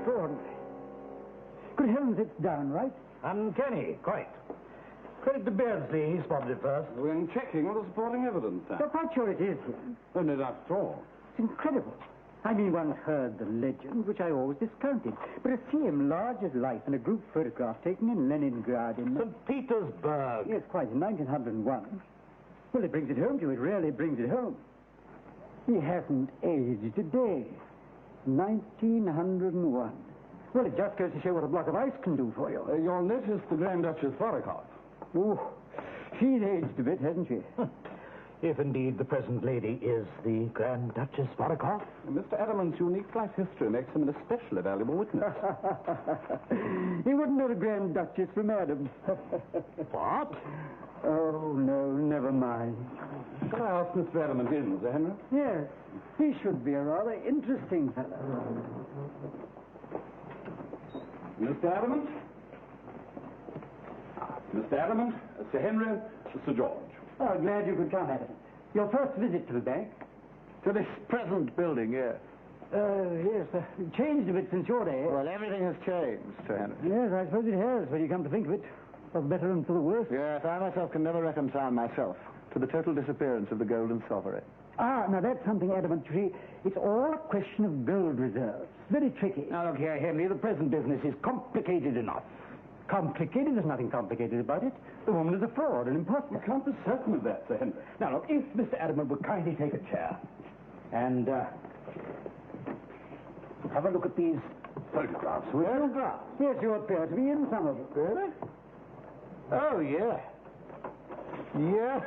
extraordinary. Good heavens, it's downright. Uncanny, quite. Credit to Beardsley, he spotted it first. We're checking the supporting evidence, sir. You're quite sure it is him? Oh, no doubt at all. It's incredible. I mean, one heard the legend, which I always discounted. But to see him large as life in a group photograph taken in Leningrad in... St. Petersburg. Yes, quite, in 1901. Well, it brings it home to you. It really brings it home. He hasn't aged a day. 1901. Well, it just goes to show what a block of ice can do for you. You'll notice the Grand Duchess Vorokov. Oh, she's aged a bit, hasn't she? If indeed the present lady is the Grand Duchess Vorokov. Mr. Adamant's unique life history makes him an especially valuable witness. He wouldn't know the Grand Duchess from Adam. What? Oh, no, never mind. Shall I ask Mr. Adamant in, Sir Henry? Yes, he should be a rather interesting fellow. Mr. Adamant? Mr. Adamant, Sir Henry, Sir George. Oh, glad you could come, Adamant. Your first visit to the bank? To this present building, yes. Yes, changed a bit since your day. Well, everything has changed, Sir Henry. Yes, I suppose it has, when you come to think of it. For the better and for the worse. Yes, I myself can never reconcile myself to the total disappearance of the golden sovereign. Ah, now that's something, Adamant. You see, it's all a question of gold reserves. Very tricky. Now, look here, Henry, the present business is complicated enough. Complicated? There's nothing complicated about it. The woman is a fraud, an impostor. You can't be certain of that, Sir Henry. Now, look, if Mr. Adamant would kindly take a chair and have a look at these photographs, will you? Photographs? Yes, you appear to be in some of them. Really? Oh, yeah. Yeah.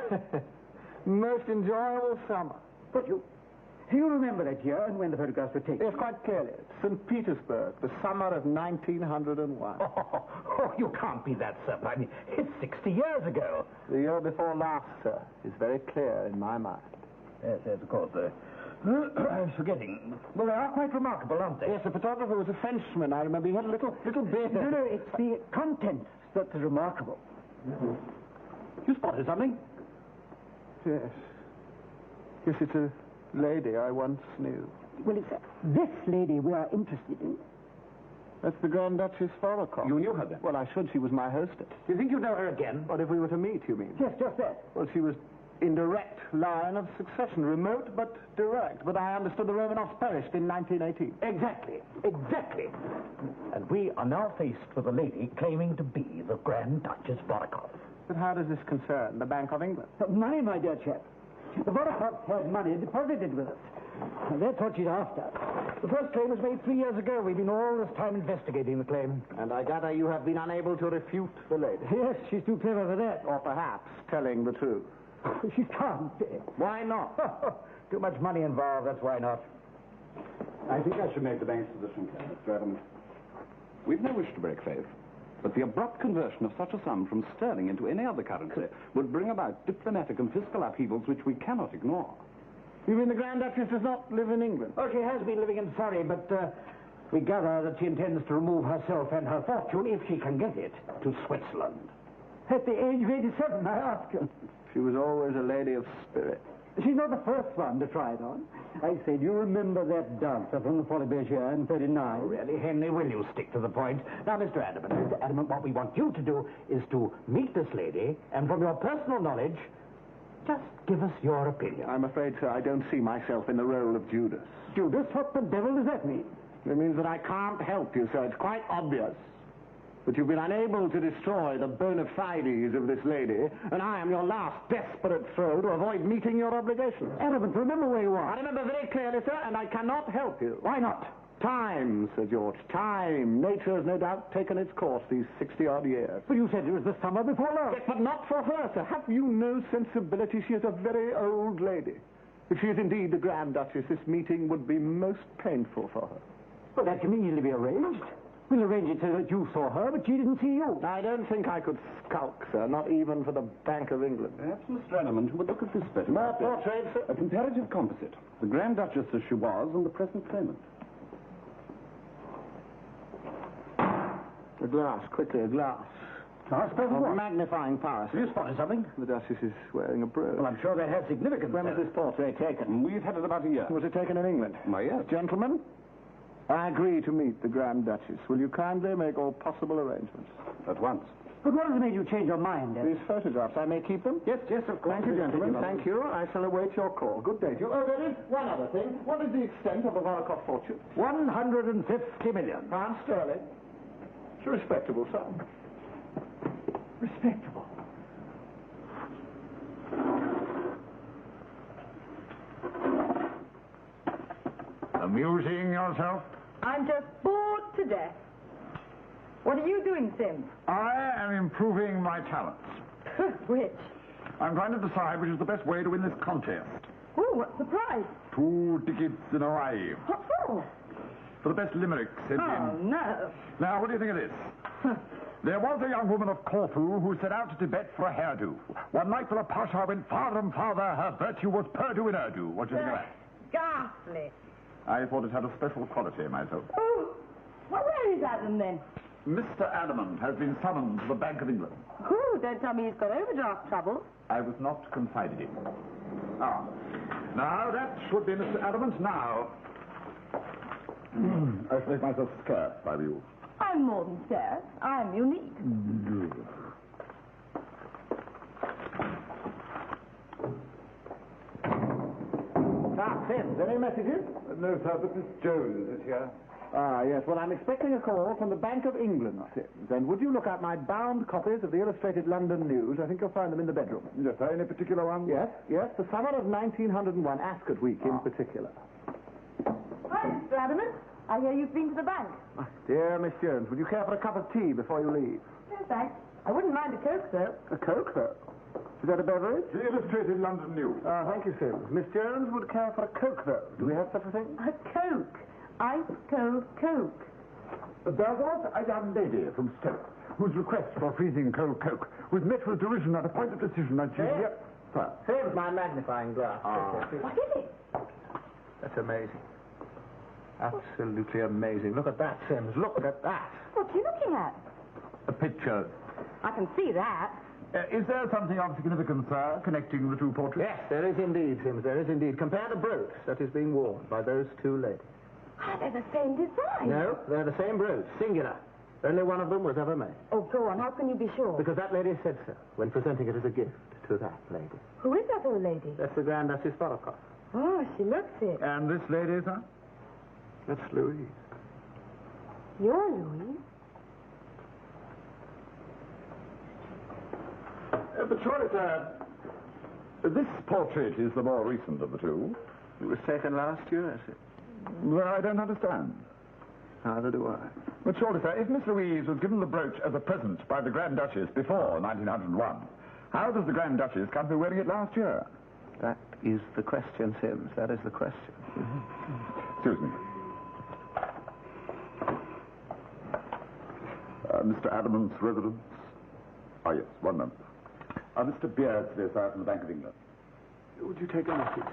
Most enjoyable summer. But you remember that year and when the photographs were taken? Yes, quite clearly. St. Petersburg, the summer of 1901. Oh, you can't be that certain. I mean, it's 60 years ago. The year before last, sir, is very clear in my mind. Yes, of course. I was forgetting. Well, they are quite remarkable, aren't they? Yes, the photographer was a Frenchman. I remember he had a little beard. No, it's the contents that's remarkable. You spotted something? Yes. Yes, it's a lady I once knew. Well, it's this lady we are interested in. That's the Grand Duchess Vorokov. You knew her then? Well, I should. She was my hostess. Do you think you'd know her again? What if we were to meet, you mean? Yes, just that. Well, she was in direct line of succession. Remote, but direct. But I understood the Romanovs perished in 1918. Exactly. And we are now faced with a lady claiming to be the Grand Duchess Vorokov. But how does this concern the Bank of England? Money, my dear chap. The Vorokovs had money deposited with us. That's what she's after. The first claim was made 3 years ago. We've been all this time investigating the claim. And I gather you have been unable to refute the lady. Yes, she's too clever for that. Or perhaps telling the truth. She can't be. Why not? Too much money involved, that's why not. I think I should make the bank's position clear, Mr. Adamant. We've no wish to break faith, but the abrupt conversion of such a sum from sterling into any other currency would bring about diplomatic and fiscal upheavals which we cannot ignore. You mean the Grand Duchess does not live in England? Oh, she has been living in Surrey, but we gather that she intends to remove herself and her fortune, if she can get it, to Switzerland. At the age of 87, I ask her. She was always a lady of spirit. She's not the first one to try it on. I say, do you remember that dancer from the Folie Bergère in 39? Really, Henry, will you stick to the point? Now, Mr. Adamant, what we want you to do is to meet this lady, and from your personal knowledge, just give us your opinion. I'm afraid, sir, I don't see myself in the role of Judas. Judas? What the devil does that mean? It means that I can't help you, sir. It's quite obvious. But you've been unable to destroy the bona fides of this lady, and I am your last desperate throw to avoid meeting your obligations. Adamant, remember where you are. I remember very clearly, sir, and I cannot help you. Why not? Time, Sir George, time. Nature has no doubt taken its course these 60-odd years. But you said it was the summer before last. Yes, but not for her, sir. Have you no sensibility? She is a very old lady. If she is indeed the Grand Duchess, this meeting would be most painful for her. Well, that can easily be arranged. We'll arrange it so that you saw her, but she didn't see you. I don't think I could skulk, sir, not even for the Bank of England. Perhaps Mr. Adamant would look at this photograph. My portrait, sir? A comparative composite. The Grand Duchess as she was and the present claimant. A glass, quickly, a glass. I suppose Of what? magnifying power, Have sir. you spotted something? The Duchess is wearing a brooch. Well, I'm sure that has significance. When was this portrait taken? We've had it about a year. Was it taken in England? Why, yes. Gentlemen? I agree to meet the Grand Duchess. Will you kindly make all possible arrangements? At once. But what has made you change your mind? These photographs, I may keep them? Yes, of course. Thank you, gentlemen. Thank you. I shall await your call. Good day to you. Oh, there is one other thing. What is the extent of the Vorokoff fortune? 150 million. Pounds sterling. It's a respectable sum. Respectable. Amusing yourself? I'm just bored to death. What are you doing, Sims? I am improving my talents. Which? I'm trying to decide which is the best way to win this contest. Oh, what's the prize? 2 tickets in Hawaii. What for? For the best limerick sent Oh, in. no. Now, what do you think of this? There was a young woman of Corfu who set out to Tibet for a hairdo. One night the Pasha went farther and farther. Her virtue was Purdue in Urdu. What do you think of that? Ghastly. I thought it had a special quality myself. Oh, well, where is Adam, then? Mr. Adamant has been summoned to the Bank of England. Oh, don't tell me he's got overdraft trouble. I was not confided in. Ah. Now, that should be Mr. Adamant now. I shall make myself scarce, if I were you. I'm more than scarce. I'm unique. Sims, any messages? No, sir, but Miss Jones is here. Ah, yes. Well, I'm expecting a call from the Bank of England, Sims. And would you look at my bound copies of the Illustrated London News? I think you'll find them in the bedroom. Yes, sir. Any particular one? Yes, the summer of 1901, Ascot Week in particular. Hi, Mr. Adamant. I hear you've been to the bank. Dear Miss Jones, would you care for a cup of tea before you leave? No, thanks. I wouldn't mind a Coke, though. A Coke, though? Is that a beverage? The Illustrated London News. Thank you, Sims. Miss Jones would care for a Coke, though. Do we have such a thing? A Coke. Ice cold Coke. There was a young lady from Stoke whose request for freezing cold Coke was met with derision at a point of decision. Sir. Sims, my magnifying glass. What is it? That's amazing. Absolutely amazing. Look at that, Sims. Look at that. What are you looking at? A picture. I can see that. Is there something of significance, sir, connecting the two portraits? Yes, there is indeed, Sims. There is indeed. Compare the brooch that is being worn by those two ladies. Ah, they're the same design. No, they're the same brooch, singular. Only one of them was ever made. Oh, go on. How can you be sure? Because that lady said so when presenting it as a gift to that lady. Who is that old lady? That's the Grand Duchess Vorokoff. Oh, she looks it. And this lady, sir? That's Louise. You're Louise. But surely, sir, this portrait is the more recent of the two. It was taken last year, is it? Well, I don't understand. Neither do I. But surely, sir, if Miss Louise was given the brooch as a present by the Grand Duchess before 1901, how does the Grand Duchess come to be wearing it last year? That is the question, Sims. That is the question. Excuse me. Mr. Adamant's residence? Ah, yes, one moment. Mr. Beardsley, sir, from the Bank of England. Would you take a message?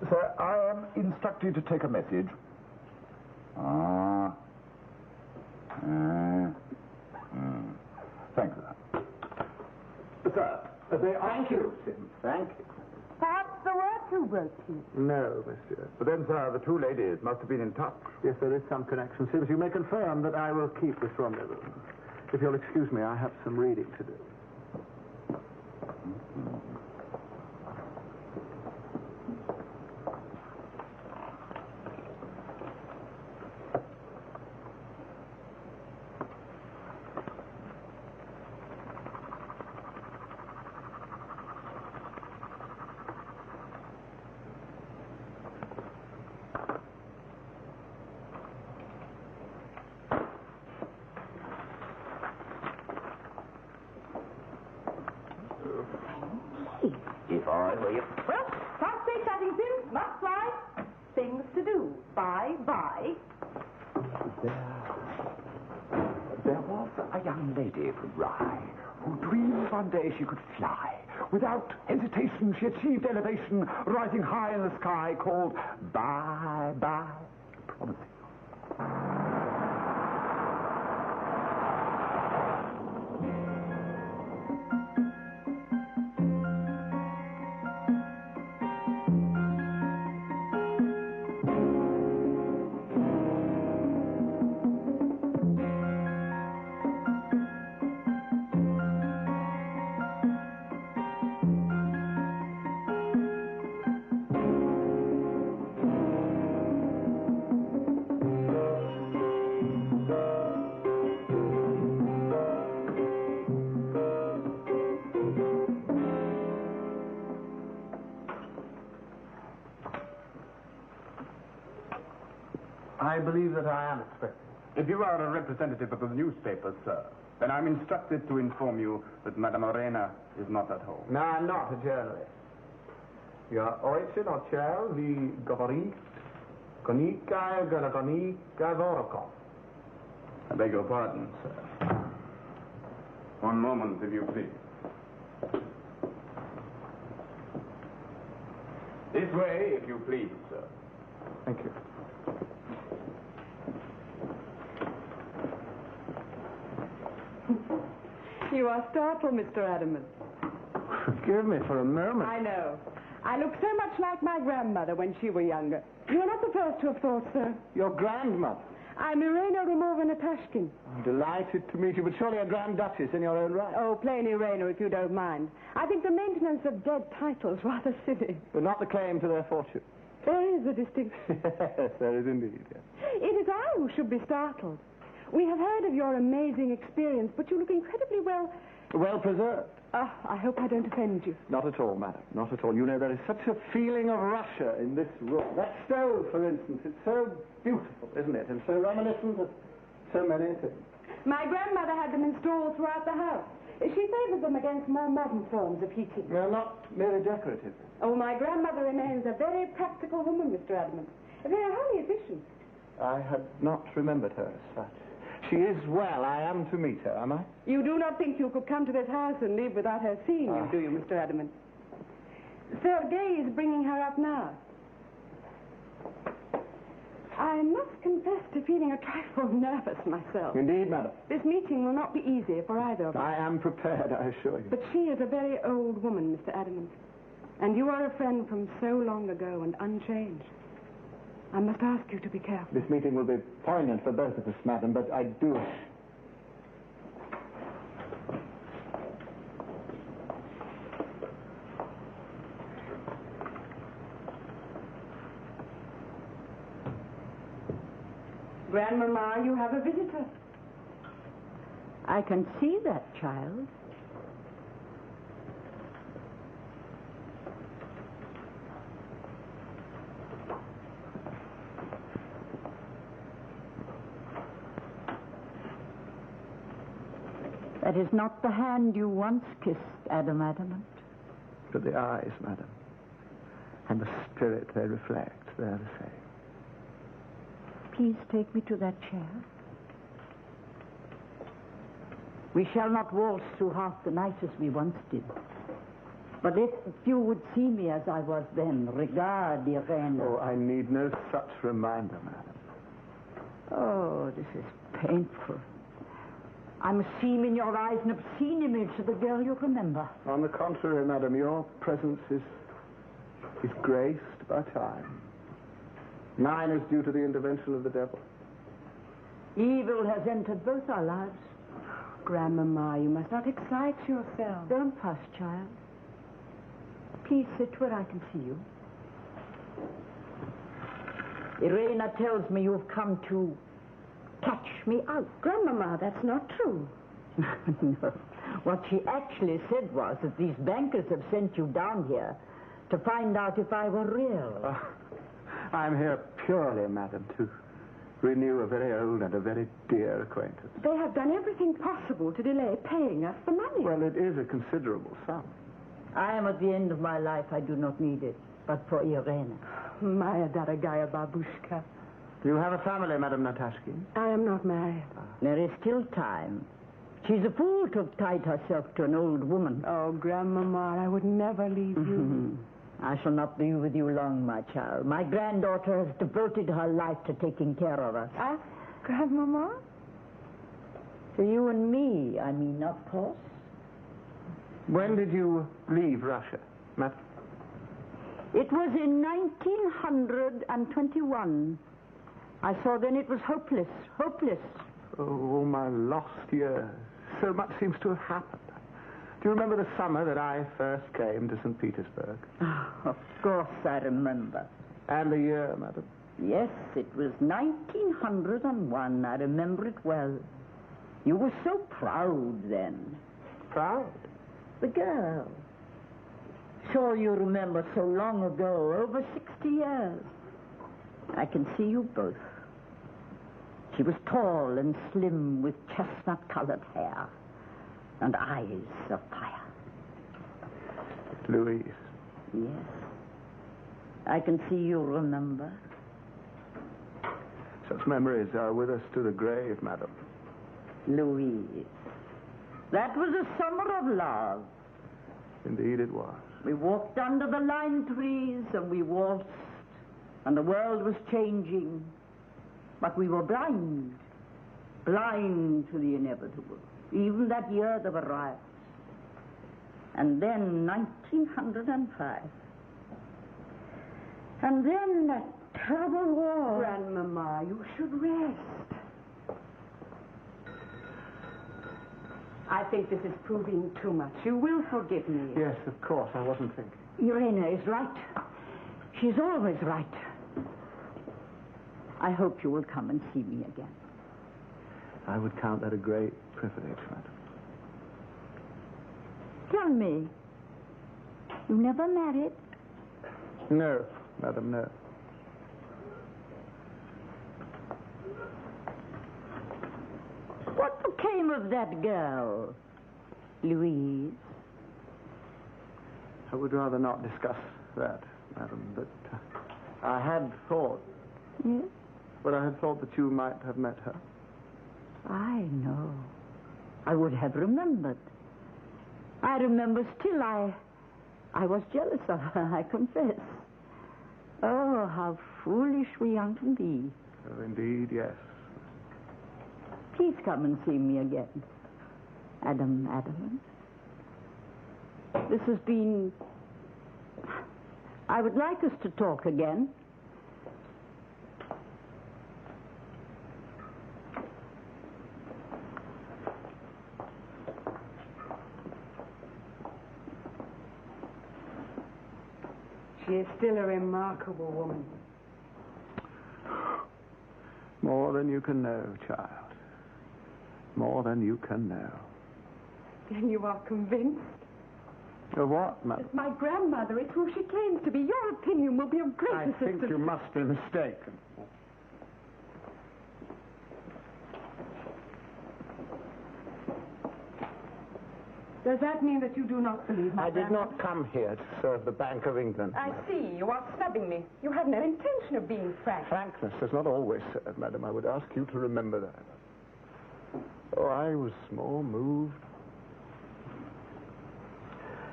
Sir, I am instructed to take a message. Thank you, sir. Sir, Thank you, Sims. Thank you. Perhaps there were two brooches. No, monsieur. but then, sir, the two ladies must have been in touch. Yes, there is some connection. Sims, you may confirm that I will keep this rendezvous. If you'll excuse me, I have some reading to do. If I were you. Well, can't stay chatting, Sims. Must fly. Things to do. Bye-bye. There was a young lady from Rye who dreamed one day she could fly. Without hesitation, she achieved elevation, rising high in the sky, called Bye-Bye. Promising. I believe that I am expected. If you are a representative of the newspaper, sir, then I'm instructed to inform you that Madame Morena is not at home. No, I'm not a journalist. Ja heute nocel vi govorit konika ganakonika vorokov. I beg your pardon, sir. One moment, if you please. This way, if you please, sir. Thank you. You are startled, Mr. Adamant. Forgive me for a moment. I know. I look so much like my grandmother when she were younger. You are not the first to have thought so. Your grandmother. I'm Irina Romovna Tashkin. I'm delighted to meet you, but surely a Grand Duchess in your own right. Oh, plain Irina, if you don't mind. I think the maintenance of dead titles rather silly. But not the claim to their fortune. There is a distinction. Yes, there is indeed. Yes. It is I who should be startled. We have heard of your amazing experience, but you look incredibly well... Well preserved. I hope I don't offend you. Not at all, madam. Not at all. You know, there is such a feeling of Russia in this room. That stove, for instance, it's so beautiful, isn't it? And so reminiscent of so many things. My grandmother had them installed throughout the house. She favored them against more modern forms of heating. Well, not merely decorative. Oh, my grandmother remains a very practical woman, Mr. Adamant. Very highly efficient. I had not remembered her as such. She is well. I am to meet her, am I? You do not think you could come to this house and leave without her seeing you, do you, Mr. Adamant? Sergei is bringing her up now. I must confess to feeling a trifle nervous myself. Indeed, madam. This meeting will not be easy for either of us. I am prepared, I assure you. But she is a very old woman, Mr. Adamant. And you are a friend from so long ago and unchanged. I must ask you to be careful. This meeting will be poignant for both of us, madam, but I do... Grandmama, you have a visitor. I can see that, child. That is not the hand you once kissed, Adamant. But the eyes, madam, and the spirit they reflect, they're the same. Please take me to that chair. We shall not waltz through half the night as we once did. But if you would see me as I was then, regard Irene. Oh, I need no such reminder, madam. Oh, this is painful. I must seem in your eyes an obscene image of the girl you remember. On the contrary, madam, your presence is graced by time. Mine is due to the intervention of the devil. Evil has entered both our lives. Grandmama, you must not excite yourself. Don't fuss, child. Please sit where I can see you. Irena tells me you've come to catch me out. Grandmama, that's not true. No. What she actually said was that these bankers have sent you down here to find out if I were real. I'm here purely, madam, to renew a very old and a very dear acquaintance. They have done everything possible to delay paying us the money. Well, it is a considerable sum. I am at the end of my life. I do not need it. But for Irene. Maya Daragaya Babushka. You have a family, Madame Natashkin? I am not married. There is still time. She's a fool to have tied herself to an old woman. Oh, Grandmama, I would never leave you. I shall not be with you long, my child. My granddaughter has devoted her life to taking care of us. Grandmama? To you and me, I mean, of course. When did you leave Russia, madam? It was in 1921. I saw then it was hopeless. Oh, my lost years. So much seems to have happened. Do you remember the summer that I first came to St. Petersburg? Oh, of course I remember. And the year, madam? Yes, it was 1901. I remember it well. You were so proud then. Proud? The girl. Sure you remember so long ago, over 60 years. I can see you both. She was tall and slim with chestnut-colored hair and eyes of fire. Louise. Yes. I can see you remember. Such memories are with us to the grave, madam. Louise. That was a summer of love. Indeed it was. We walked under the lime trees and we waltzed, and the world was changing. But we were blind to the inevitable. Even that year there were riots. And then 1905. And then that terrible war. Grandmama, you should rest. I think this is proving too much. You will forgive me. Yes, of course. I wasn't thinking. Irena is right. She's always right. I hope you will come and see me again. I would count that a great privilege, madam. Tell me, you never married? No, madam, no. What became of that girl, Louise? I would rather not discuss that, madam, but I had thought... Yes? But I had thought that you might have met her. I know. I would have remembered. I remember still I was jealous of her, I confess. Oh, how foolish we young can be. Oh, indeed, yes. Please come and see me again. Adamant. This has been... I would like us to talk again. She is still a remarkable woman. More than you can know, child. More than you can know. Then you are convinced? Of what, madam? That my grandmother is who she claims to be. Your opinion will be of great I assistance. think you must be mistaken. Does that mean that you do not believe my I did grandmother? not come here to serve the Bank of England. I madam. see. You are snubbing me. You have no intention of being frank. Frankness does not always serve, madam. I would ask you to remember that. Oh, I was more moved.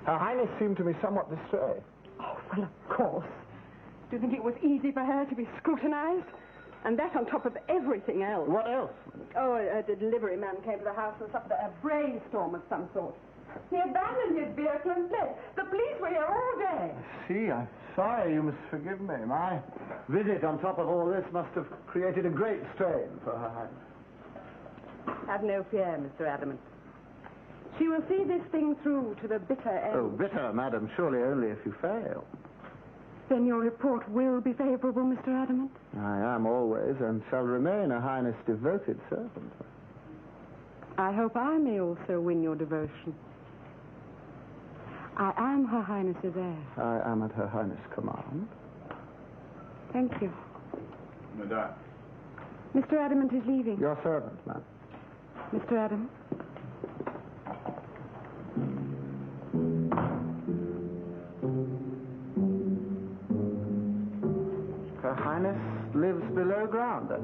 Her Highness seemed to me somewhat distressed. Oh, well, of course. Do you think it was easy for her to be scrutinized? And that on top of everything else. What else? Oh, a delivery man came to the house and suffered a brainstorm of some sort. He abandoned his vehicle and fled. The police were here all day. See, I'm sorry. You must forgive me. My visit on top of all this must have created a great strain for Her Highness. Have no fear, Mr. Adamant. She will see this thing through to the bitter end. Oh, bitter, madam. Surely only if you fail. Then your report will be favorable, Mr. Adamant? I am always and shall remain Her Highness' devoted servant. I hope I may also win your devotion. I am Her Highness's heir. I am at Her Highness' command. Thank you. Madame. Mr. Adamant is leaving. Your servant, ma'am. Mr. Adamant? Her Highness lives below ground, then?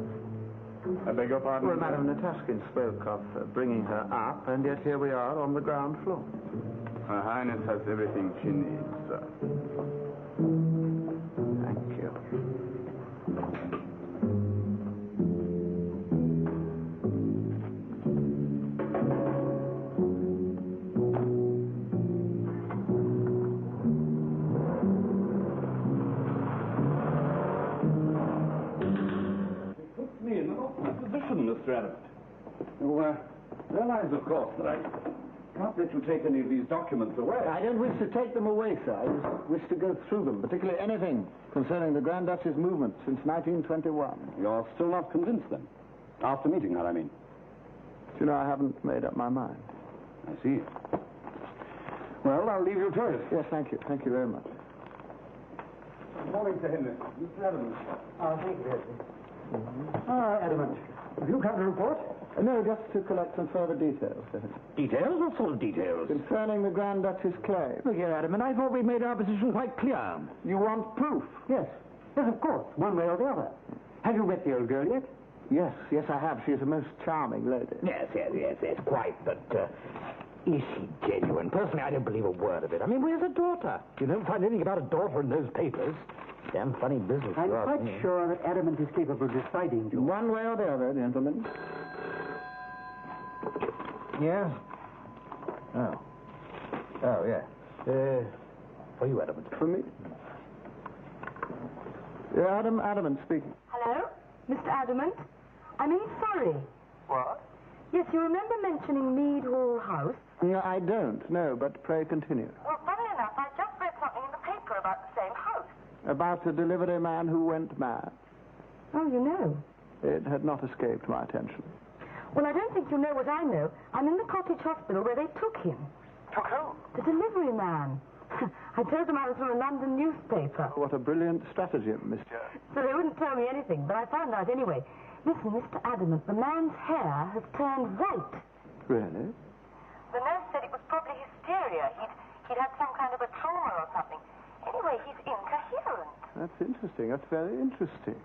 I beg your pardon? Well, Madam Nataskin spoke of bringing her up, and yet here we are on the ground floor. Her Highness has everything she needs, sir. Thank you. Puts me in an awkward position, Mr. Adamant. You realize, of course, that I can't let you take any of these documents away. I don't wish to take them away, sir. I just wish to go through them, particularly anything concerning the Grand Duchess movement since 1921. You're still not convinced, then? After meeting her, I mean. You know, I haven't made up my mind. I see. Well, I'll leave you to it. Yes, thank you. Thank you very much. Good morning, Sir Henry. Mr. Adamant. Oh, thank you, Edward. Adamant, Have you come to report? No, just to collect some further details. Details? What sort of details? Concerning the Grand Duchess claim. Look here, Adamant, I thought we made our position quite clear. You want proof? Yes. Yes, of course. One way or the other. Have you met the old girl yet? Yes, I have. She is a most charming lady. Yes, quite, but is she genuine? Personally, I don't believe a word of it. I mean, where's her daughter? You don't find anything about a daughter in those papers. Damn funny business. I'm quite sure that Adamant is capable of deciding, George. One way or the other, gentlemen. Yes? Oh, yeah. For you, Adamant. For me? Adamant speaking. Hello? Mr. Adamant? I'm in Surrey. What? Yes, you remember mentioning Mead Hall House? No, I don't, no, but pray continue. Well, funnily enough, I just read something in the paper about the same house. About the delivery man who went mad. Oh, you know? It had not escaped my attention. Well, I don't think you know what I know. I'm in the cottage hospital where they took him. Took who? The delivery man. I told them I was from a London newspaper. What a brilliant stratagem, Mr. So they wouldn't tell me anything, but I found out anyway. Listen, Mr. Adamant, the man's hair has turned white. Really? The nurse said it was probably hysteria. He'd had some kind of a trauma or something. Anyway, he's incoherent. That's interesting. That's very interesting.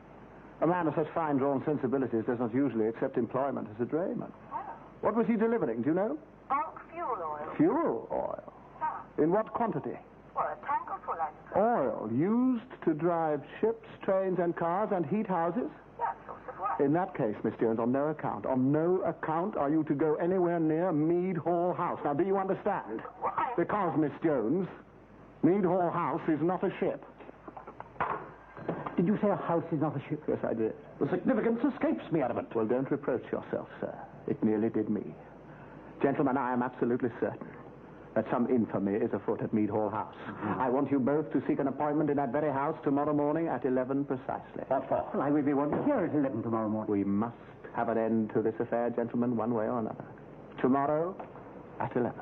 A man of such fine drawn sensibilities does not usually accept employment as a drayman. Oh. What was he delivering, do you know? Bulk fuel oil. Fuel oil. Yeah. In what quantity? Well, a tank or full, I suppose. Oil used to drive ships, trains, and cars and heat houses? Yeah, sorts of what? In that case, Miss Jones, on no account are you to go anywhere near Mead Hall House. Now, do you understand? Why? Because, Miss Jones, Mead Hall House is not a ship. Did you say a house is not a ship? Yes, I did. The significance escapes me, Adamant. Well, don't reproach yourself, sir. It nearly did me. Gentlemen, I am absolutely certain that some infamy is afoot at Mead Hall House. Mm-hmm. I want you both to seek an appointment in that very house tomorrow morning at 11 precisely. What for? Well, I will be wanted here at 11 tomorrow morning. We must have an end to this affair, gentlemen, one way or another. Tomorrow at 11.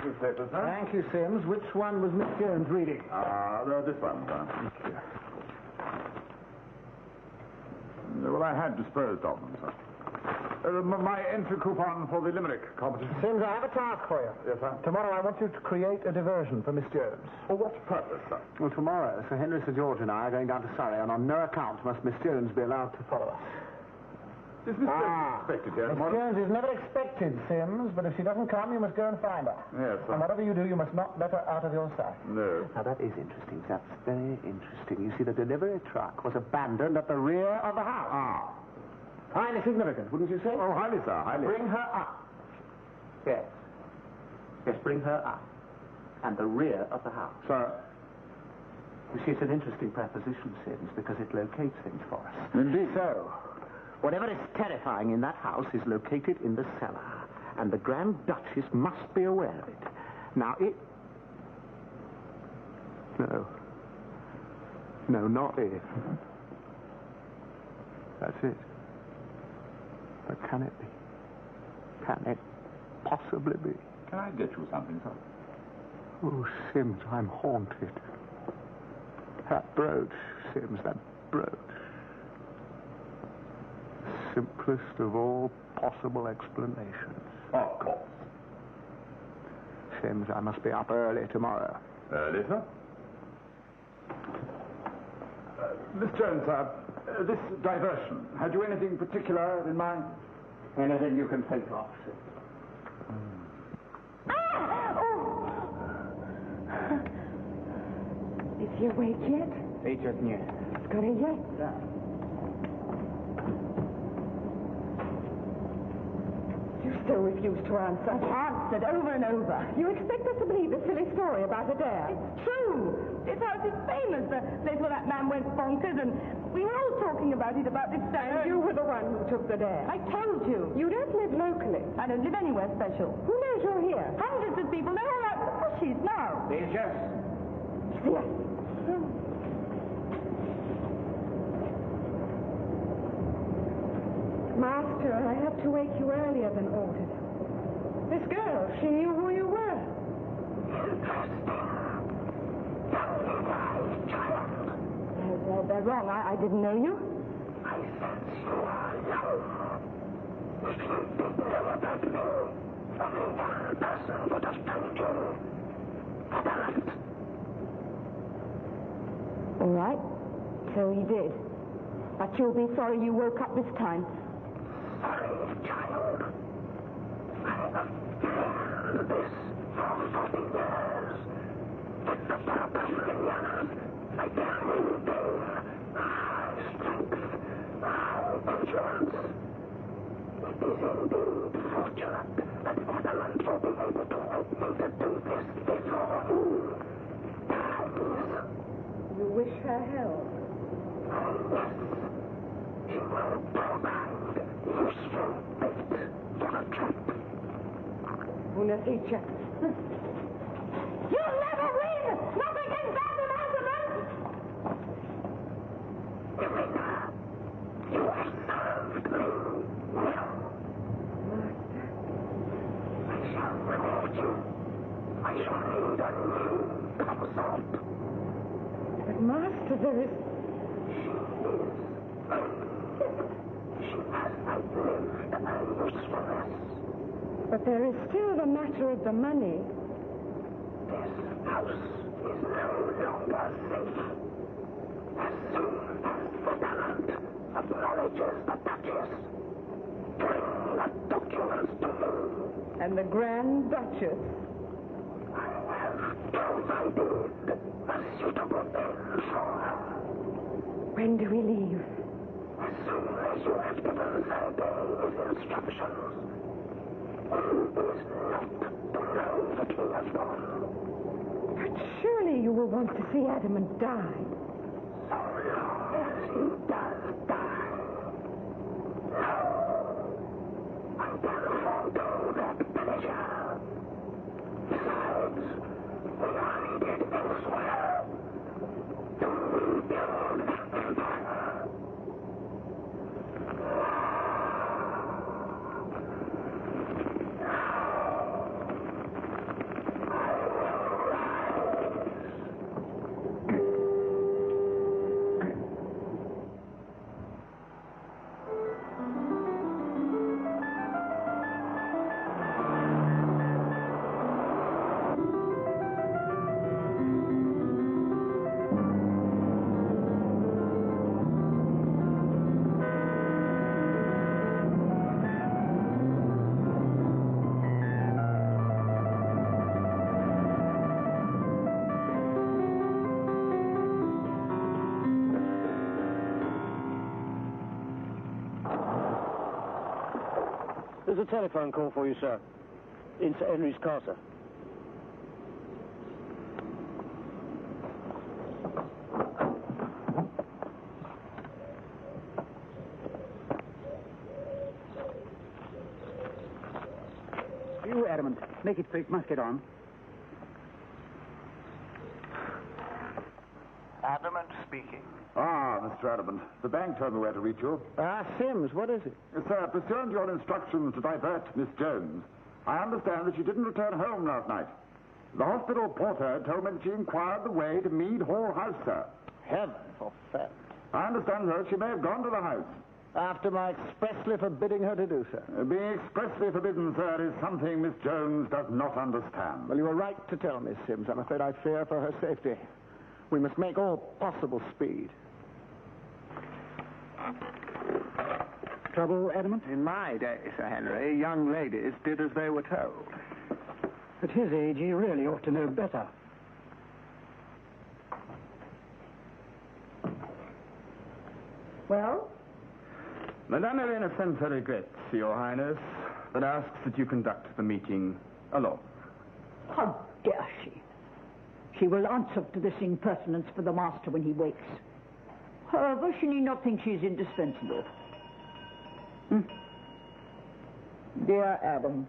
newspapers, sir. Thank you, Sims. Which one was Miss Jones reading? This one, sir. Well, I had disposed of them, sir. My entry coupon for the Limerick competition. Sims, I have a task for you. Yes, sir. Tomorrow I want you to create a diversion for Miss Jones. For what purpose, sir? Well, tomorrow, Sir Henry, Sir George and I are going down to Surrey, and on no account must Miss Jones be allowed to follow us. Is Miss Jones expected here Miss tomorrow? Jones is never expected, Sims, but if she doesn't come, you must go and find her. Yes, sir. And whatever you do, you must not let her out of your sight. No. Now, that is interesting. That's very interesting. You see, the delivery truck was abandoned at the rear of the house. Highly significant, wouldn't you say? Oh, highly, sir, highly. Bring her up. Yes. Yes, bring her up. And the rear of the house. Sir. You see, it's an interesting preposition, Sims, because it locates things for us. Indeed. So, whatever is terrifying in that house is located in the cellar. And the Grand Duchess must be aware of it. Now, it... No, not it. That's it. But can it be? Can it possibly be? Can I get you something, sir? Oh, Sims, I'm haunted. That brooch, Sims, that brooch. Simplest of all possible explanations. Of course. Sims, I must be up early tomorrow. Early, sir? Miss Jones, sir, this diversion, had you anything particular in mind? Anything you can think of, Sims. Is he awake yet? Сейчас нет. Скорее. You still refuse to answer. I've answered over and over. You expect us to believe a silly story about a dare? It's true. This house is famous. The place where that man went bonkers, and we were all talking about it, about this dare. You were the one who took the dare. I told you. You don't live locally. I don't live anywhere special. Who knows you're here? Hundreds of people. They're all out in the bushes now. Сейчас. Yes. Master, I had to wake you earlier than ordered. This girl, she knew who you were. They're wrong. I didn't know you. I sense you are young. If you didn't know about me, only one person would have told you. Adamant. All right. So he did. But you'll be sorry you woke up this time. Sorry, child. I have feared this for 40 years. But the purpose remains. My daring pain, my strength, my endurance. It is indeed fortunate that Adamant will be able to help me to do this before he dies. You wish her help? Yes. She will provide useful bait for a trap. Una feature. You'll never win! Nothing can stand an Adamant! Elena, you have served me well. Master? I shall reward you. I shall need a new consort. But Master, there is... She has outlived her usefulness. But there is still the matter of the money. This house is no longer safe. As soon as Adamant acknowledges the Duchess, bring the documents to me. And the Grand Duchess? I have provided a suitable end for her. When do we leave? As soon as you have given Sergei his instructions, he is not to know that he has gone. But surely you will want to see Adamant die. So long as he does die. No. I can forego that pleasure. Besides, we are needed elsewhere to rebuild the empire. There's a telephone call for you, sir. In Sir Henry's car, sir. You, Adamant. Make it quick. Must get on. Adamant speaking. Ah, Mr. Adamant. The bank told me where to reach you. Sims, what is it? Sir, pursuant to your instructions to divert Miss Jones, I understand that she didn't return home last night. The hospital porter told me that she inquired the way to Mead Hall House, sir. Heaven forfend. I understand, sir, she may have gone to the house. After my expressly forbidding her to do so. Being expressly forbidden, sir, is something Miss Jones does not understand. Well, you were right to tell Miss Sims. I'm afraid I fear for her safety. We must make all possible speed. Trouble, Adamant? In my day, Sir Henry, young ladies did as they were told. At his age, he really ought to know better. Well? Madame Helena sends her regrets, Your Highness, but asks that you conduct the meeting alone. How dare she? She will answer to this impertinence for the master when he wakes. However, she need not think she is indispensable. Dear Adam,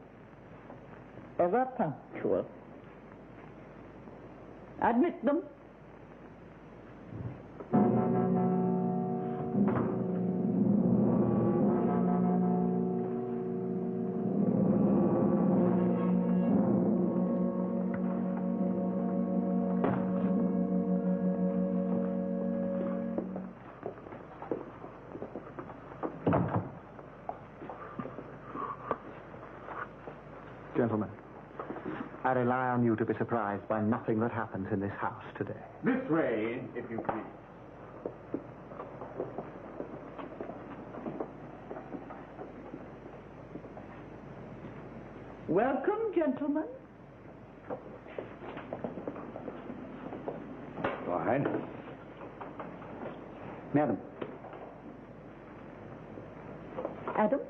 ever punctual. Admit them. Gentlemen, I rely on you to be surprised by nothing that happens in this house today. This way, if you please. Welcome, gentlemen. Your Highness. Madam. Adam,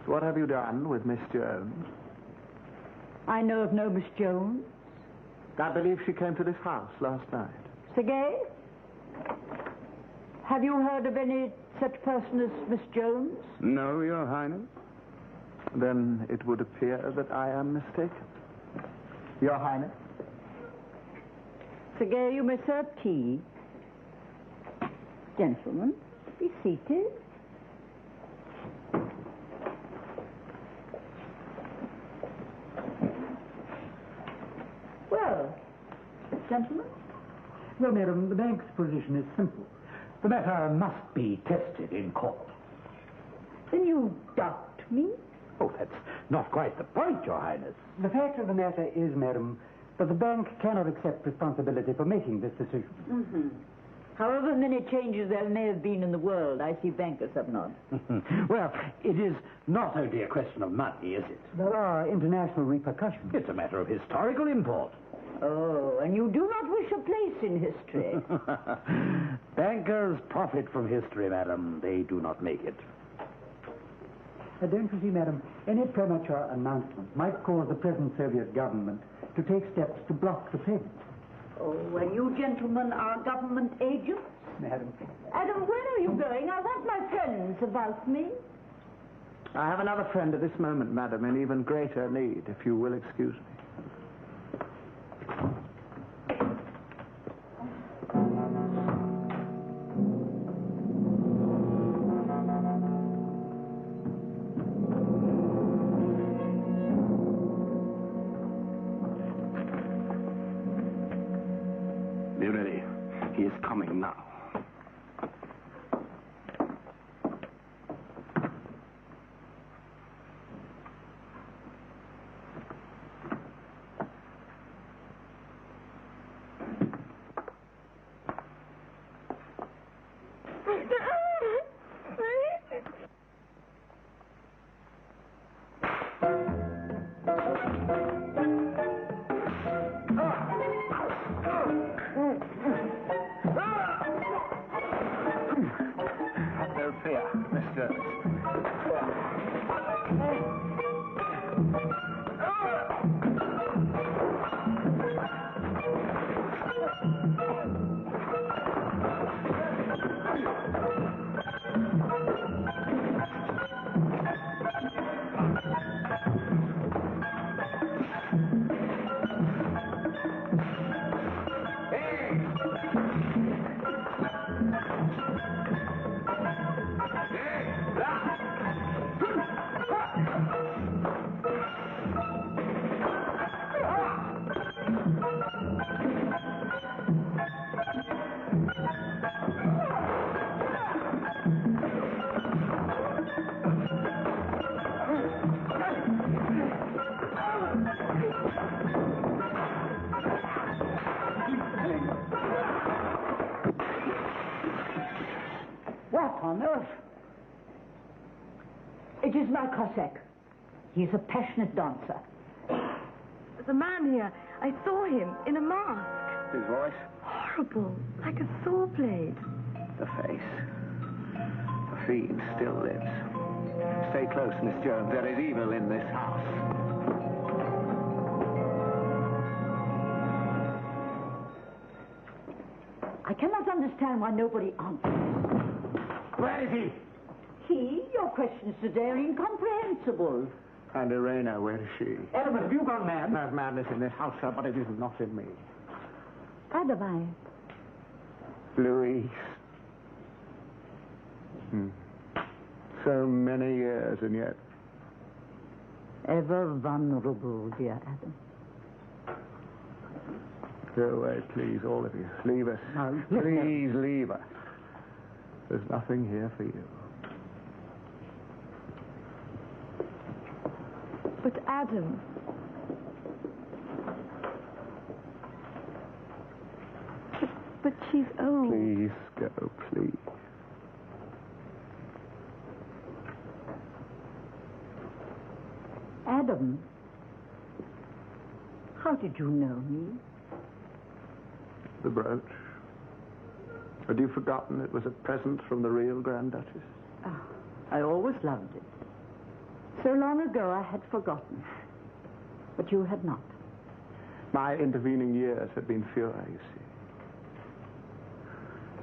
What have you done with Miss Jones? I know of no Miss Jones. I believe she came to this house last night. Sergei, have you heard of any such person as Miss Jones? No, Your Highness. Then it would appear that I am mistaken. Your Highness? Sergei, you may serve tea. Gentlemen, be seated. Well, gentlemen? Well, madam, the bank's position is simple. The matter must be tested in court. Then you doubt me? Oh, that's not quite the point, Your Highness. The fact of the matter is, madam, that the bank cannot accept responsibility for making this decision. Mm-hmm. However many changes there may have been in the world, I see bankers have not. Well, it is not only a question of money, is it? There are international repercussions. It's a matter of historical import. Oh, and you do not wish a place in history. Bankers profit from history, madam. They do not make it. Don't you see, madam, any premature announcement might cause the present Soviet government to take steps to block the payment. Oh, and you gentlemen are government agents? Madam. Adam, where are you going? I want my friends about me. I have another friend at this moment, madam, in even greater need, if you will excuse me. Be ready. He is coming now. No fear, Miss Jones. What on earth? It is my Cossack. He's a passionate dancer. There's a man here. I saw him in a mask. His voice? Horrible. Like a saw blade. The face. The fiend still lives. Stay close, Miss Jones. There is evil in this house. I cannot understand why nobody answers. Where is he? Your questions today are incomprehensible. And Irena, where is she? Adamant, have you gone mad? There's madness in this house, sir, but it is not in me. Adamant. Louise. So many years, and yet... Ever vulnerable, dear Adam. Go away, please, all of you. Leave us. No, please leave us. There's nothing here for you. But Adam... But she's old. Please go, please. Adam, how did you know me? The brooch. Had you forgotten it was a present from the real Grand Duchess? Oh, I always loved it. So long ago I had forgotten. But you had not. My intervening years had been fewer, you see.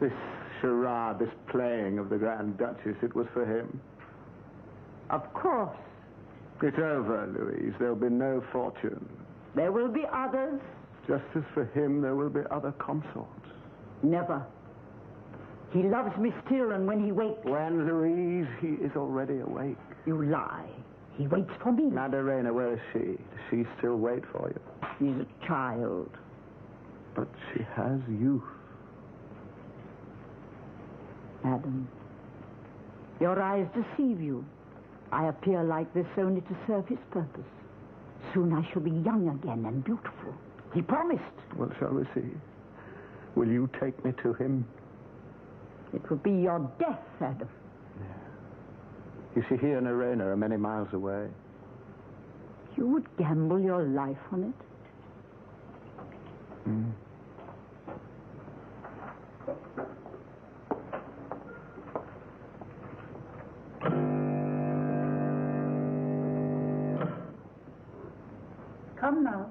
This charade, this playing of the Grand Duchess, it was for him. Of course. It's over, Louise. There'll be no fortune. There will be others. Just as for him, there will be other consorts. Never. He loves me still, and when he wakes... When, Louise, he is already awake. You lie. He waits for me. Madarena, where is she? Does she still wait for you? He's a child. But she has youth. Adam, your eyes deceive you. I appear like this only to serve his purpose. Soon I shall be young again and beautiful. He promised. Well, shall we see? Will you take me to him? It would be your death, Adam. You see, he and Irena are many miles away. You would gamble your life on it? Come now.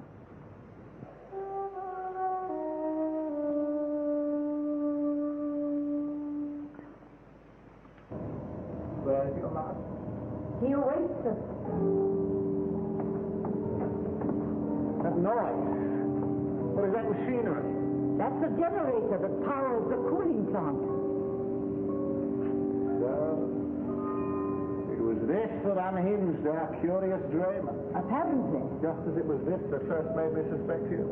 Where's your master? He awaits us. That noise. What is that machinery? That's the generator that powers the cooling plant. So, it was this that unhinged our curious dreamer. Apparently. Just as it was this that first made me suspect you.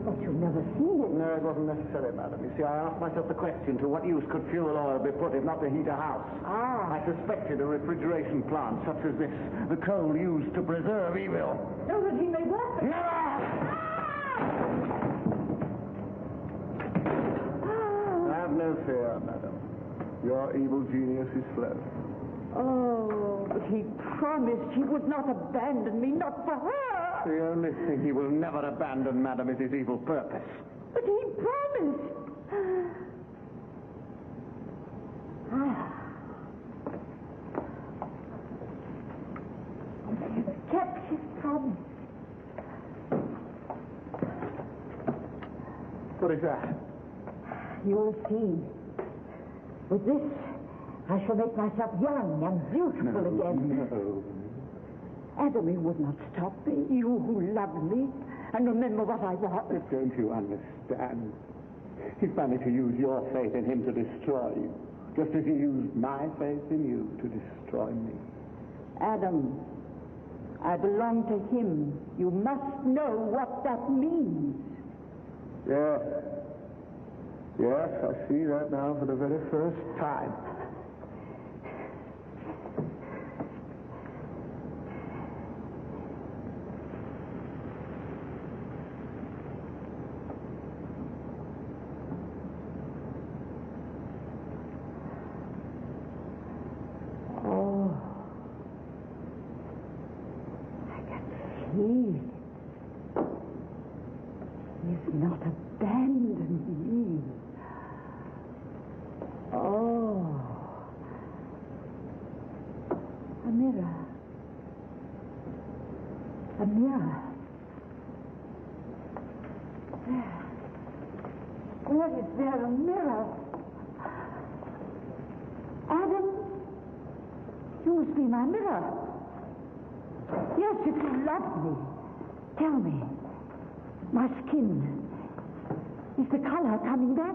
But you've never seen it. No, it wasn't necessary, madam. You see, I asked myself the question, to what use could fuel oil be put if not to heat a house? Ah. I suspected a refrigeration plant such as this, the coal used to preserve evil. So that he may work. Never! Have no fear, madam. Your evil genius is fled. Oh, but he promised he would not abandon me, not for her. The only thing he will never abandon, madam, is his evil purpose. But he promised. He kept his promise. What is that? You will see. With this, I shall make myself young and beautiful again. No. Adam, you would not stop me. You who loved me. And remember what I want. But don't you understand? He's planning to use your faith in him to destroy you, just as he used my faith in you to destroy me. Adam, I belong to him. You must know what that means. Yes. Yes, I see that now for the very first time. mirror. A mirror. There. Where is there a mirror? Adam, you must be my mirror. Yes, if you love me, tell me. My skin, is the color coming back?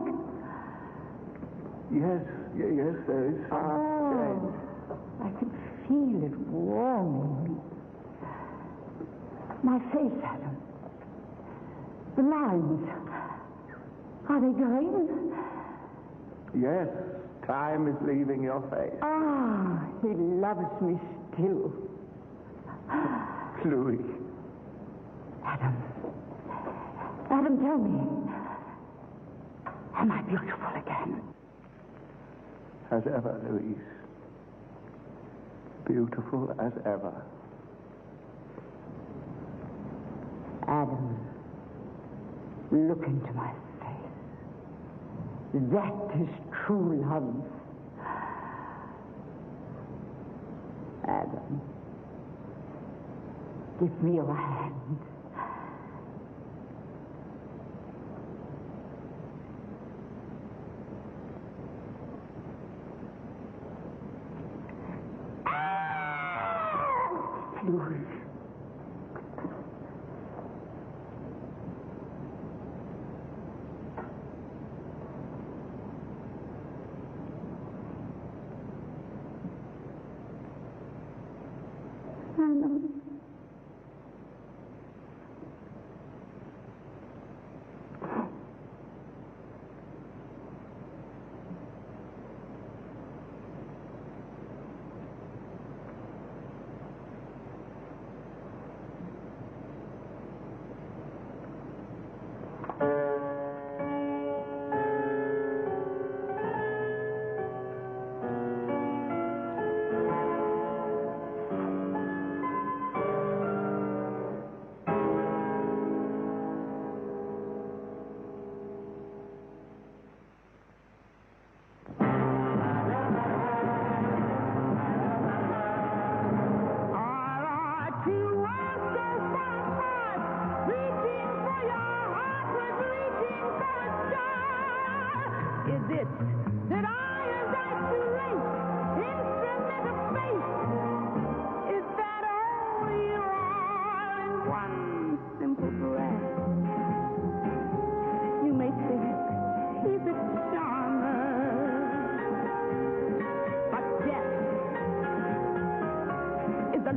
Yes, there is some change. I can feel it warming me. My face, Adam. The lines. Are they going? Yes, time is leaving your face. Ah, he loves me still. Louis. Adam, tell me. Am I beautiful again? As ever, Louise. Beautiful as ever. Adam, look into my face. That is true love. Adam, give me your hand. Louis.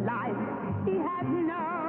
Life he had known.